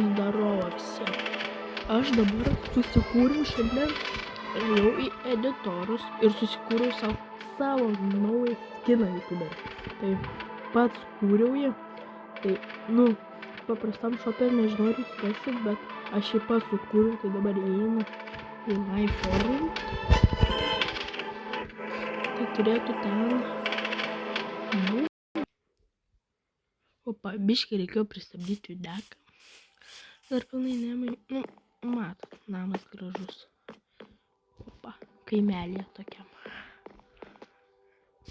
Zdarova visiems. Aš dabar susikūriau šiandien, ėjau į editorus ir susikūriau savo naują skiną YouTuberį. Tai pats kūriau jį. Tai, paprastam šopė nežinau, ar jūs rasit, bet aš jį pats sukūriau, tai dabar įeinu į My Forum. Tai turėtų ten... Opa, biškai reikėjo pristabdyti judeką. Dar pilnai nemai... matot, namas gražus. Opa, kaimelė tokiam.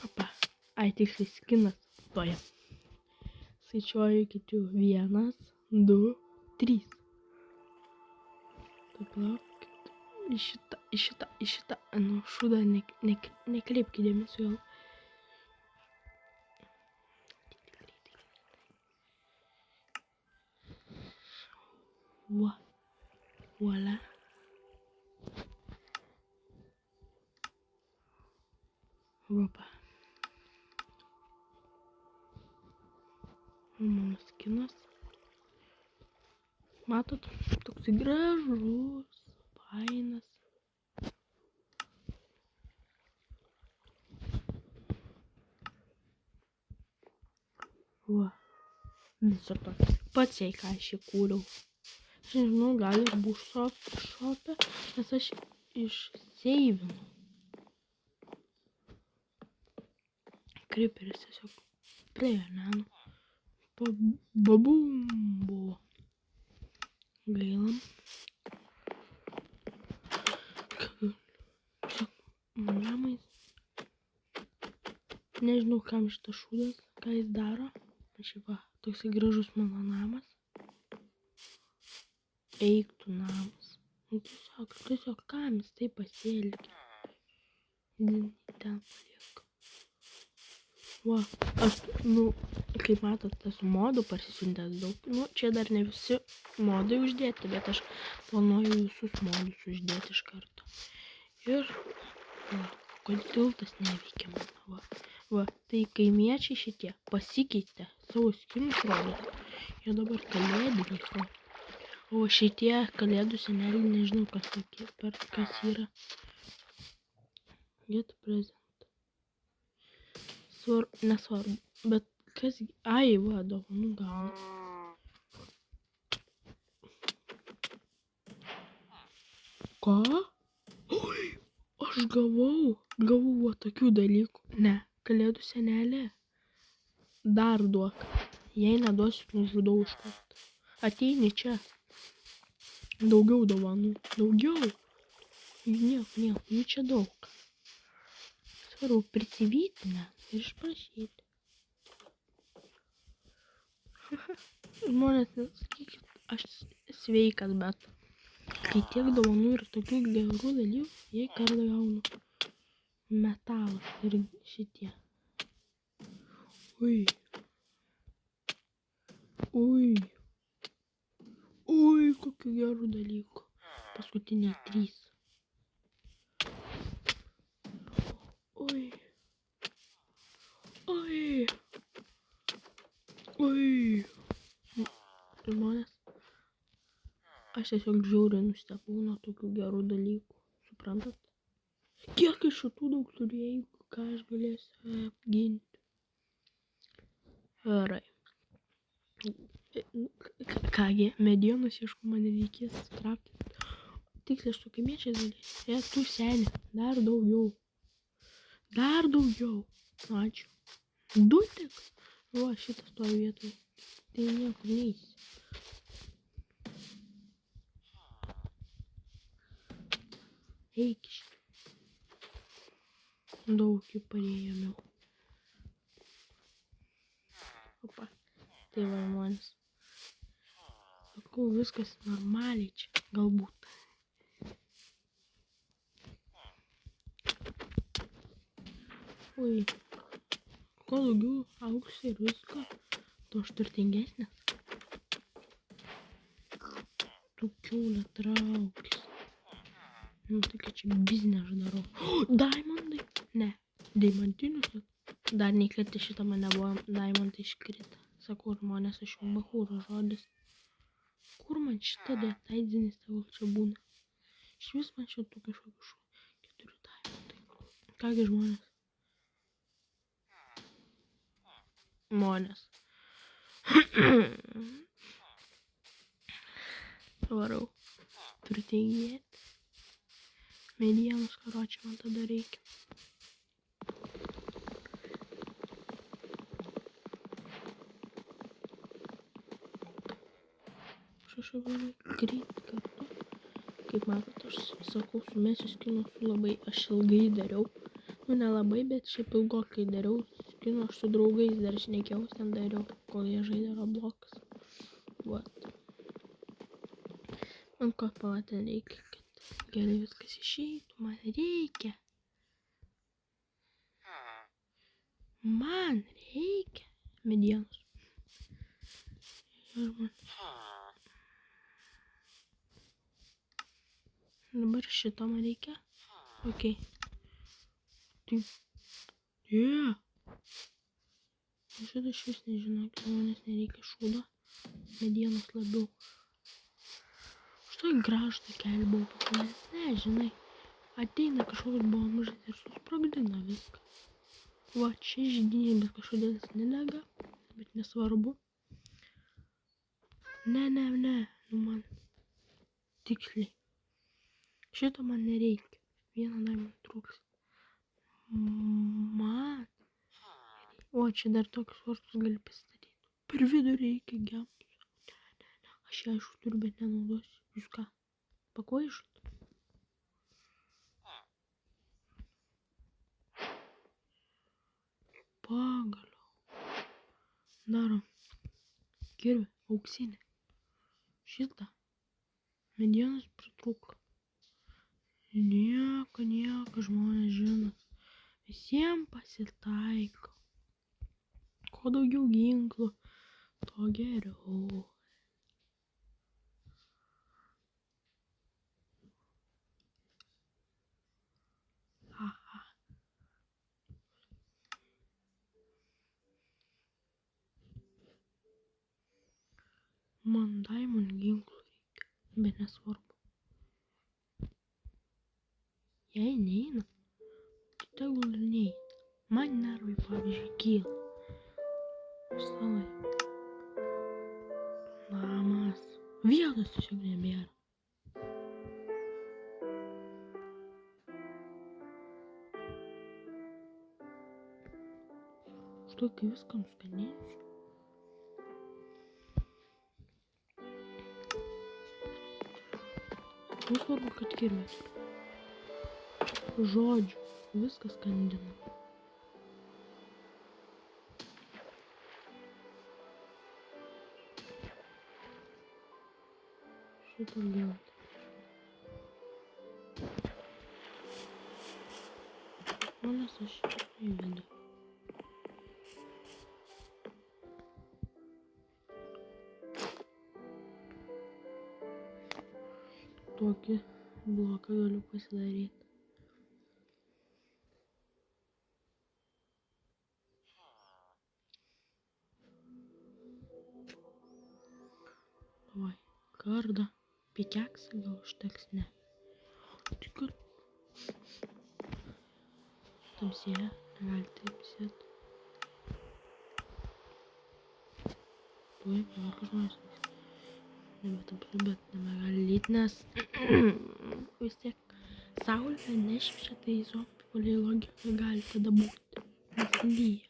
Opa, ai, tiksliai skinas toje. Skaičiuoju kitų 1, 2, 3. Taip, laukit. Į šitą, šūdą nekreipkite dėmesio vėl. Voila. Opa. Mano skinas. Matot, toks gražus, fainas. Va. Viso to. Pats jai ką aš įkūriau. Aš nežinau, gal ir bus šopė, nes aš išseivinau. Creeperis tiesiog praėjo, babum buvo. Gaila. Namais. Nežinau, kam šitas šūdas, ką jis daro. Šiaip va, toks gražus mano namas. Eik tu namas. Tiesiog kam jis taip pasielgia. Ten paliek. Va, aš, kaip matot, tas modų parsisiuntęs daug. Čia dar ne visi modai uždėti, bet aš planuoju visus modus uždėti iš karto. Ir, va, kodėl tas neveikia mano, va, tai kaimiečiai šitie pasikeitė savo skinus rodote. Jie dabar kalėdiniai rodo. O šitie kalėdų seneliai, nežinau, kas yra. Get present. Nesvarbu, bet kas... Ai, va, dovanų gauna. Ką? Oi, aš gavau va tokių dalykų. Ne, kalėdų senelė. Dar duok. Jei neduosiu, nužudau iš karto. Ateini čia. Daugiau dovanų. Daugiau. Nieko, jų čia daug. Svarbu prisivyti, ne? Ir išprašyti. Žmonės, nesakykit, aš sveikas, bet kai tiek dovanų ir tokių gerų dalykų, jei kartą gaunu metalas ir šitie. Ui, kokių gerų dalykų. Paskutiniai 3. Žmonės, aš tiesiog žiauriai nustebau nuo tokių gerų dalykų, suprantat? Kiek iš šitų daug turėjau, ką aš galėsiu apginti. Gerai. Kągi, medienos ieškau, man reikės kraptyti. Tiksliai su kaimiečiais dalys. Tu seni, dar daugiau. Ačiū. 2 tik. Va, šitas toje vietoje. Tai niekur neįsi. Eik iš. Daug jų parėjome. Opa. Tai va, žmonės. Sakau, viskas normaliai čia. Galbūt. Oi. Kuo daugiau aukso ir visko, to aš turtingesnės. Tu kiaulė traukis. Tai čia biznį aš darau. Diamondai? Ne. Diamantinius. Dar neįkrėti šitą mane buvo diamondai iškrita. Sakau, žmonės, aš jau bahūro žodis. Kur man šitą detaizinį savo čia būna? Švis man šitų kažkokių šų. 4 taimų. Kągi žmonės? Žmonės. Varau. Turtingėti. Medienos, karočią, man tada reikia. Kažkaip greit kartu. Kaip matot, aš sakau, su Mesiu skinu aš ilgai dariau. Nu, nelabai, bet šiaip ilgokai dariau. Skinu aš su draugais dar šnekėjau, ten dariau, kol jie žaidė Roblox. Vat. Man ko palatė reikia, kad gerai viskas išeitų. Man reikia. Man reikia medienos. Ir man... Dabar šito man reikia. Ok. Taip. Yeah. Šitą iš vis nežinau, kad manęs nereikia šūdo. Medienos labiau. Štai gražų kelį buvo pakalės. Nežinai. Ateina kažkoks bomžas ir susprogdina viską. Va, čia žydiniai, bet kažkodėl jis nedega. Bet nesvarbu. Ne. Nu man. Tiksliai. Šito man nereikia. Vieną dar man trūks. Man. O, čia dar tokius vartus gali pasistatyti. Per vidurį reikia gems. Ne. Aš ją aišku turiu, bet nenaudosiu. Jūs ką? Pakvaišot? Pagaliau. Darom. Kirvį. Auksinį. Šitą. Medienos pritrūko. Nieko, žmonės žino. Visiems pasitaiko. Kuo daugiau ginklų, to geriau. Aha. Man diamond ginklų reikia, bet nesvarbu. Jei neina, tai tegul ir neina. Man nervai, pavyzdžiui, kyla. Salai. Namas. Vietos tiesiog nebėra. Štai kai viską nuskanėsiu. Nesvarbu, kad kirmės. Žodžiu, viskas skandina. Šitą gėlą. Manas aš įvedu. Tokį bloką galiu pasidaryti. Davai, kardą. Pikeksą gal užteks, ne. Tik kad tamsėje, negali taip sėti. Tuoj, palauk žmonės. Nebetamsiu, bet nebegali lyti, nes vis tiek saulė nešviečia, tai zombių poliai logika gali tada būti. Nes lyja.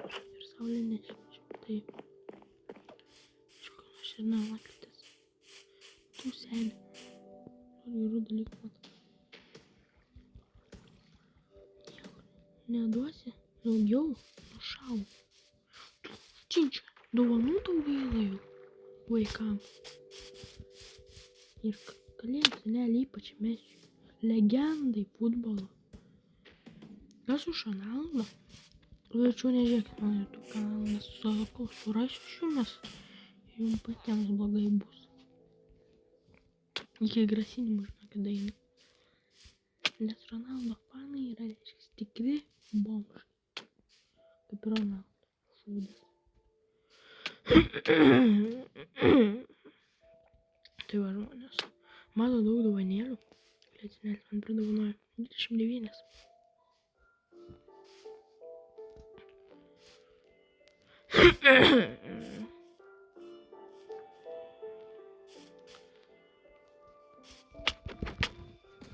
Ir saulė nešviečia. Taip. Aš ir nelaktis. Tu senė. Gerų dalykų matau. Neduosi daugiau, nušau. Činčia, dovanų tau gaila jau vaikams. Ir kalėdų senelį ypač Mesiu. Legendai futbolo. Kas už Ronaldą? Verčiau nežiūrėkit mano YouTube kanalą, nes sakau, surasiu šiumes. Jums patiems blogai bus. Iki grasinimų žinokit daina. Nes Ronaldo fanai yra, reiškia, tikri bomžai. Kaip Ronaldo. Šūdas. Tai va žmonės. Mano daug dovanėlių. Letinėlis man pridavanojo 29.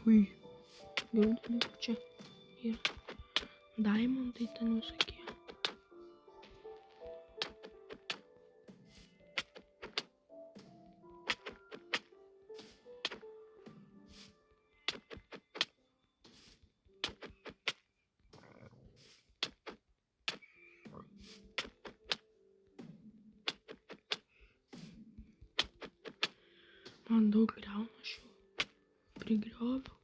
Ui. Gerų dalykų čia. Ir diamondai ten visokie. Man daug griauna aš jau prigrioviau.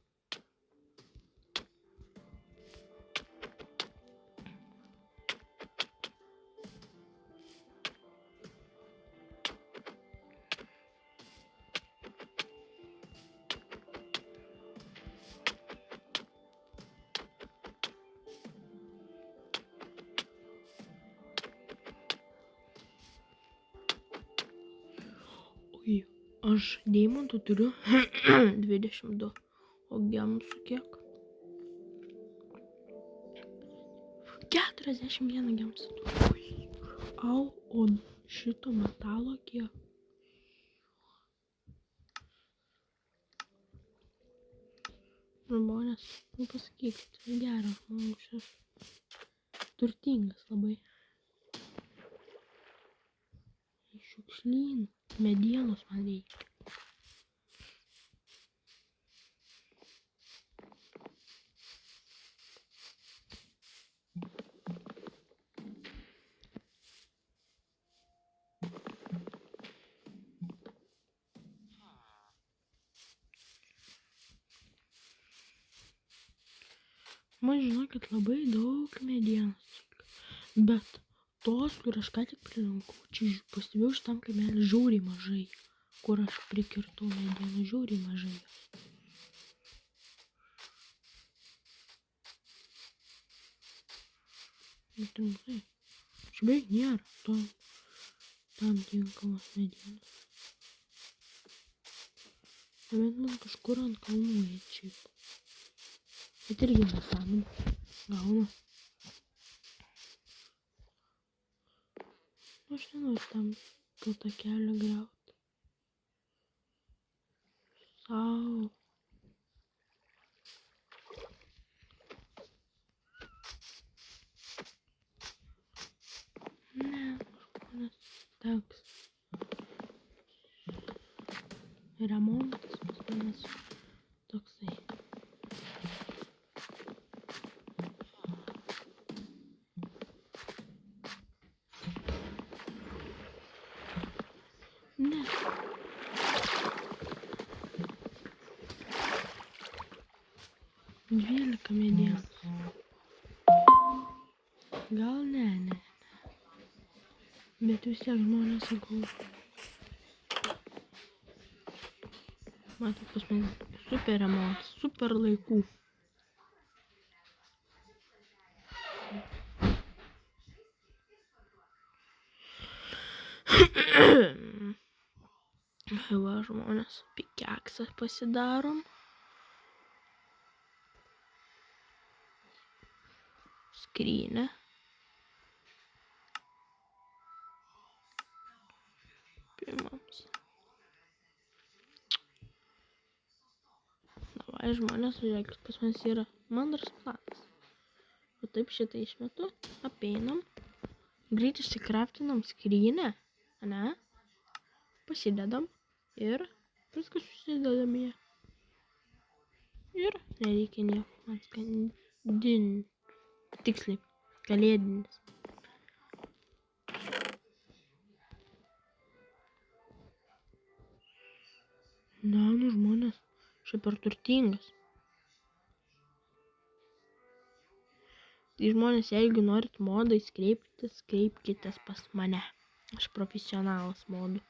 Ui, aš deimantų turiu 22, o gemsų kiek? 41 gemsą turiu. Au, o šito metalo kiek? Žmonės, pasakykit, geras žmogus, turtingas labai. Šiukšlynų, medienos man reikia. Man žinokit labai daug medienos, bet tos, kur aš ką tik pririnkau, čia pastebėjau šitam kaimelį žiauriai mažai, kur aš prikirtau medieną, žiauriai mažai. Bet rimtai, čia beveik nėra tam tinkamos medienos. Nebent man kažkur ant kalnų eit šiaip. Bet irgi nesąmonė. Gauna. Aš nenoriu tam to takelio griauti. Sau. Ne, žmonės teks. Remontas pas manęs toksai. Ne. Dvylika medienos. Gal ne. Bet vis tiek žmonės sakau. Matot, pas mane super remontas, super laikų. Va, žmonės, pikeksą pasidarom. Skrynę. Pirmams. Davai, žmonės, žiūrėkit, pas manęs yra mandras planas. O taip šitą išmetu, apeinam, greit išsikraftinam skrynę, ane? Pasidedam ir viskas susidedam ją. Ir nereikia nieko man skandinti. Tiksliai, kalėdinis. Na, nu žmonės, šiaip per turtingas. Tai žmonės, jeigu norit modais kreipkitės pas mane. Aš profesionalas modų.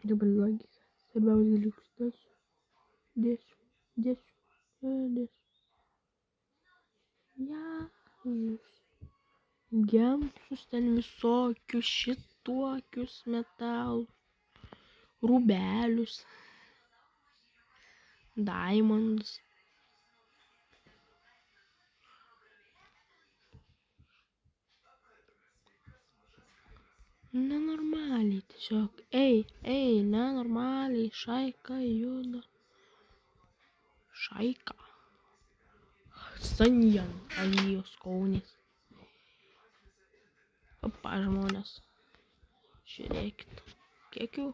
Dabar logika. Svarbiausias dalykas dėsiu. Ja, jūs. gemsus ten visokius šitokius metalus, rūbelius, diamondus. Nenormaliai tiesiog. Ei, nenormaliai. Šaika juda. Šaika. Sanjan. Azijos Kaunis. Opa, žmonės. Žiūrėkit. Kiek jų?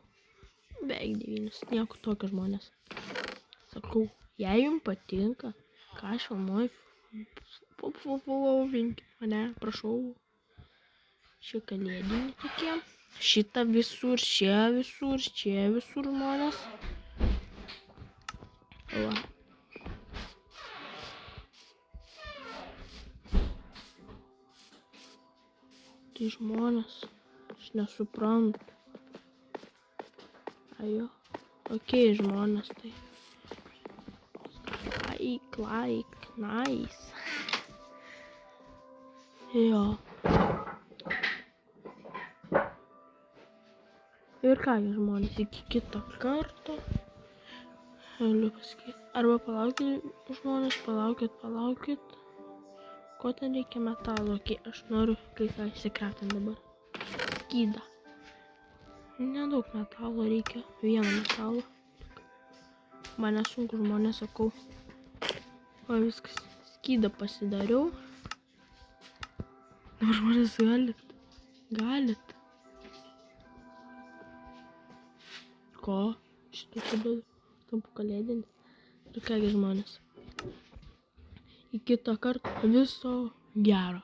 Beveik 9. Nieko tokio žmonės. Sakau, jei jums patinka, ką aš filmuoju, followinkit mane, prašau. Čia kalėdiniai tokie. Šitą visur, čia visur žmonės. Va. Tai žmonės, aš nesuprantu. Ajo. Okei, žmonės, tai. Like, nice. Jo. Ir kągi žmonės, iki kito karto. Galiu pasakyti. Arba palaukit, žmonės, palaukit. Ko ten reikia metalo? Aš noriu kai ką įsikratinti dabar. Skydą. Nedaug metalo reikia. Vieną metalo. Mane sunku žmonės, sakau. O viskas. Skydą pasidariau. Dabar žmonės galit. Ko? Šitą tada tampu kalėdinį. Ir kągi žmonės. Iki kito karto viso gero.